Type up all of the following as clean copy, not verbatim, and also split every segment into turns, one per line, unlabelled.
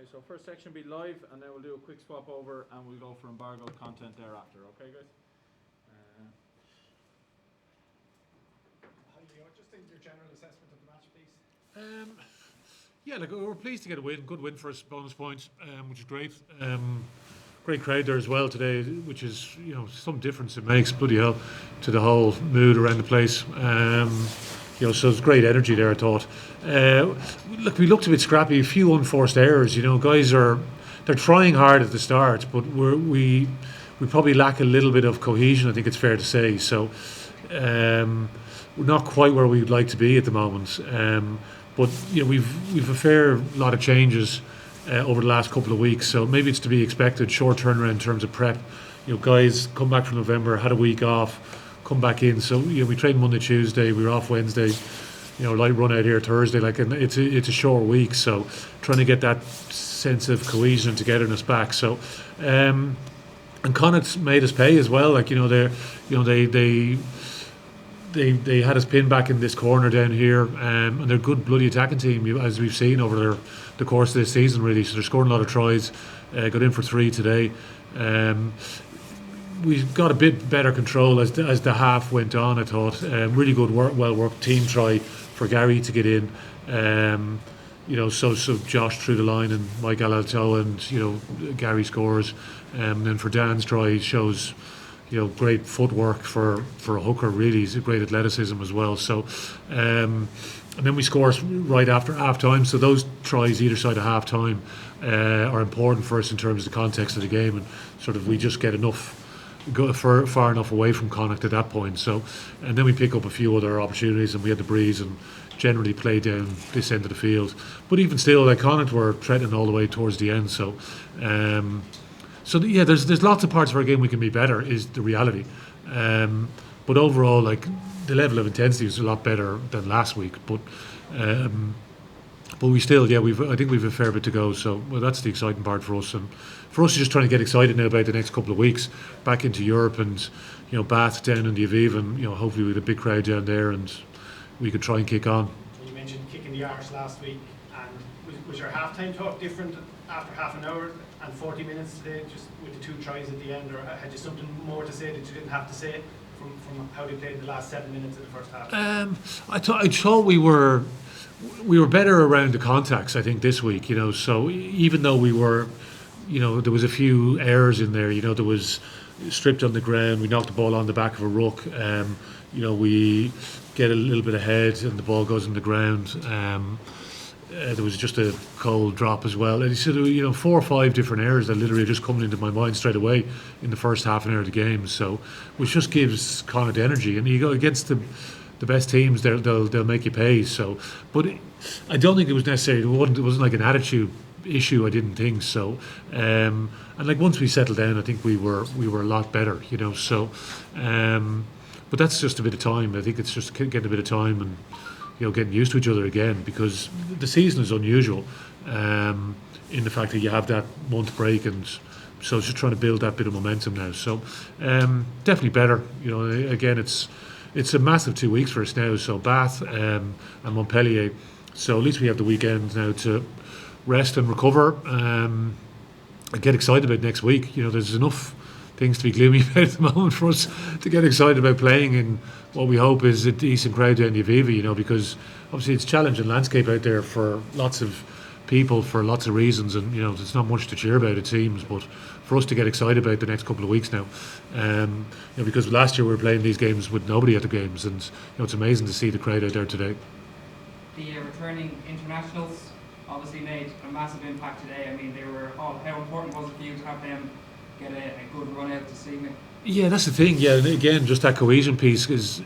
Okay, so first section will be live, and then we'll do a quick swap over, and we'll go for embargoed content thereafter. Okay, guys?
Just in your general assessment of the match, please.
Yeah, look, we were pleased to get a win. Good win for us, bonus points, which is great. Great crowd there as well today, which is, some difference it makes, bloody hell, to the whole mood around the place. So it's great energy there, I thought. Look, we looked a bit scrappy, a few unforced errors. Guys they're trying hard at the start, but we probably lack a little bit of cohesion, I think it's fair to say. So we're not quite where we'd like to be at the moment. But we've a fair lot of changes over the last couple of weeks, so maybe it's to be expected. Short turnaround in terms of prep. Guys come back from November, had a week off, come back in. So we trained Monday, Tuesday, we were off Wednesday. Light run out here Thursday. And it's a short week, so trying to get that sense of cohesion and togetherness back. So and Connacht made us pay as well. They had us pinned back in this corner down here, and they're a good bloody attacking team, as we've seen over the course of this season, really. So they're scoring a lot of tries. Got in for 3 today. We got a bit better control as the half went on, I thought. Really good work, well worked team try for Gary to get in. So Josh through the line and Mike Alalto, and Gary scores. And then for Dan's try, he shows great footwork for a hooker, really. He's a great athleticism as well. So and then we score right after half time. So those tries either side of half time are important for us in terms of the context of the game, and sort of we just get far enough away from Connacht at that point. So, and then we pick up a few other opportunities, and we had the breeze and generally play down this end of the field. But even still, Connacht were threatening all the way towards the end. So there's lots of parts of our game we can be better, is the reality. But overall, the level of intensity was a lot better than last week. But we still, I think we've a fair bit to go. So that's the exciting part for us. And for us, just trying to get excited now about the next couple of weeks back into Europe, and Bath down in the Aviv, and hopefully with a big crowd down there, and we could try and kick on.
You mentioned kicking the arse last week, and was your half-time talk different after half an hour and 40 minutes today, just with the 2 tries at the end, or had you something more to say that you didn't have to say from how they played the last 7 minutes of the first half?
I thought we were better around the contacts, I think, this week. So even though we were, there was a few errors in there. There was stripped on the ground. We knocked the ball on the back of a ruck. We get a little bit ahead, and the ball goes on the ground. There was just a cold drop as well. And he said, 4 or 5 different errors that literally just coming into my mind straight away in the first half an hour of the game. So, which just gives Connacht energy. And you go against the best teams, they'll make you pay. So, but I don't think it was necessary. It wasn't like an attitude issue. I didn't think so. And once we settled down, I think we were a lot better. So, but that's just a bit of time. I think it's just getting a bit of time and getting used to each other again, because the season is unusual in the fact that you have that month break, and so it's just trying to build that bit of momentum now. So definitely better. Again, it's a massive 2 weeks for us now. So Bath and Montpellier. So at least we have the weekend now to rest and recover. And get excited about next week. There's enough things to be gloomy about at the moment for us to get excited about playing in what we hope is a decent crowd down the Aviva, because obviously it's a challenging landscape out there for lots of people for lots of reasons, and there's not much to cheer about, it seems. But for us to get excited about the next couple of weeks now, because last year we were playing these games with nobody at the games, and it's amazing to see the crowd out there today.
The returning internationals obviously made a massive impact today. I mean, they were all. How important was it for you to have them get a good run out this evening?
Yeah, that's the thing. Yeah, and again, just that cohesion piece, because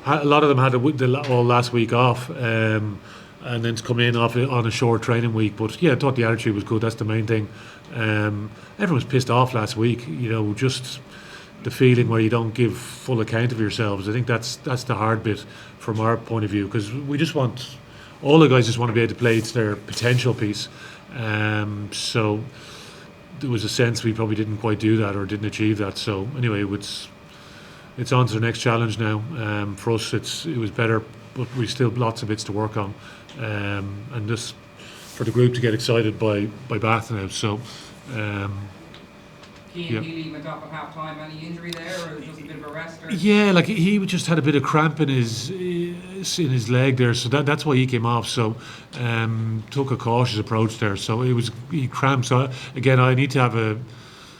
a lot of them had all last week off, and then to come in on a short training week. But yeah, I thought the attitude was good. That's the main thing. Everyone was pissed off last week. Just the feeling where you don't give full account of yourselves. I think that's the hard bit from our point of view, because we just want, all the guys just want to be able to play to their potential piece. So there was a sense we probably didn't quite do that, or didn't achieve that. So anyway, it's on to the next challenge now. For us, it was better, but we still have lots of bits to work on, and just for the group to get excited by Bath now. So.
Keane Healy went off at half time. Any injury there, or just a bit of a rest? Or?
Yeah, like he just had a bit of cramp in his leg there, so that's why he came off. So took a cautious approach there. So he cramped. So again, I need to have a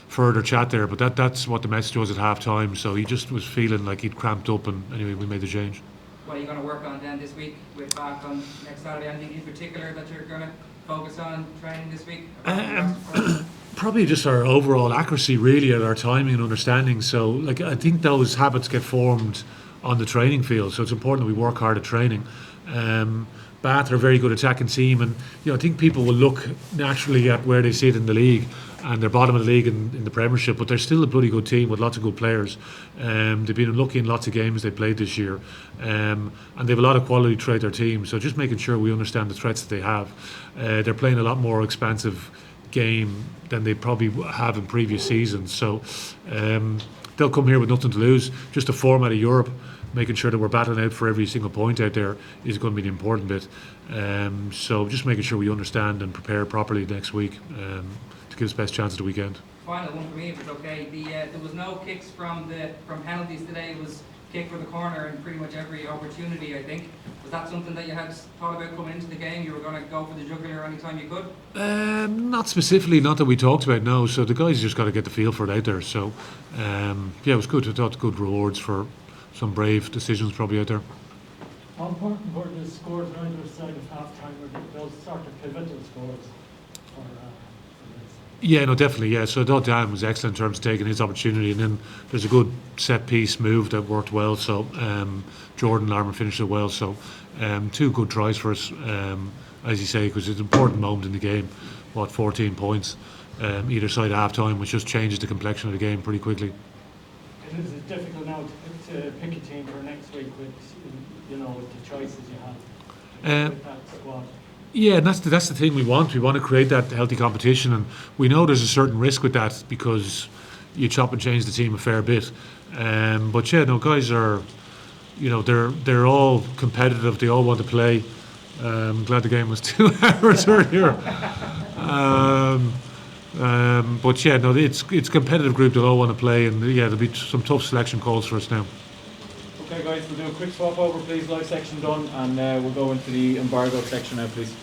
further chat there, but that's what the message was at half time. So he just was feeling like he'd cramped up, and anyway, we made the change.
What are you going to work on then this week with Bath on next Saturday? Anything in particular that you're going to focus on training this week?
Probably just our overall accuracy, really, and our timing and understanding. So, like, I think those habits get formed on the training field. So it's important that we work hard at training. Bath are a very good attacking team, and I think people will look naturally at where they sit in the league, and they're bottom of the league in the Premiership, but they're still a bloody good team with lots of good players. They've been unlucky in lots of games they played this year, and they have a lot of quality throughout their team. So just making sure we understand the threats that they have. They're playing a lot more expansive game than they probably have in previous seasons. So they'll come here with nothing to lose. Just the format of Europe, making sure that we're battling out for every single point out there is going to be the important bit. So just making sure we understand and prepare properly next week to give us best chance at the weekend.
Final one for me, if it's okay. There was no kicks from penalties today. It was kick for the corner in pretty much every opportunity, I think. Was that something that you had thought about coming into the game? You were going to go for the jugular anytime you could?
Not specifically, not that we talked about, no. So the guys just got to get the feel for it out there. So it was good. I thought good rewards for some brave decisions probably out there.
How important were the scores on either side of half time, or those sort of pivotal scores for this?
Yeah, no, definitely, yeah. So I thought Dan was excellent in terms of taking his opportunity, and then there's a good set piece move that worked well. So Jordan Larman finished it well. So 2 good tries for us, as you say, because it's an important moment in the game. 14 points either side of half time, which just changes the complexion of the game pretty quickly.
It is difficult now to pick a team for next week with with the choices you have with that squad.
Yeah, and that's the thing we want. We want to create that healthy competition, and we know there's a certain risk with that because you chop and change the team a fair bit. But yeah, no, guys are, they're all competitive. They all want to play. I'm glad the game was 2 hours earlier. But yeah, no, it's a competitive group that all want to play, and yeah, there'll be some tough selection calls for us now.
Okay, guys, we'll do a quick swap over, please. Live section done, and we'll go into the embargo section now, please.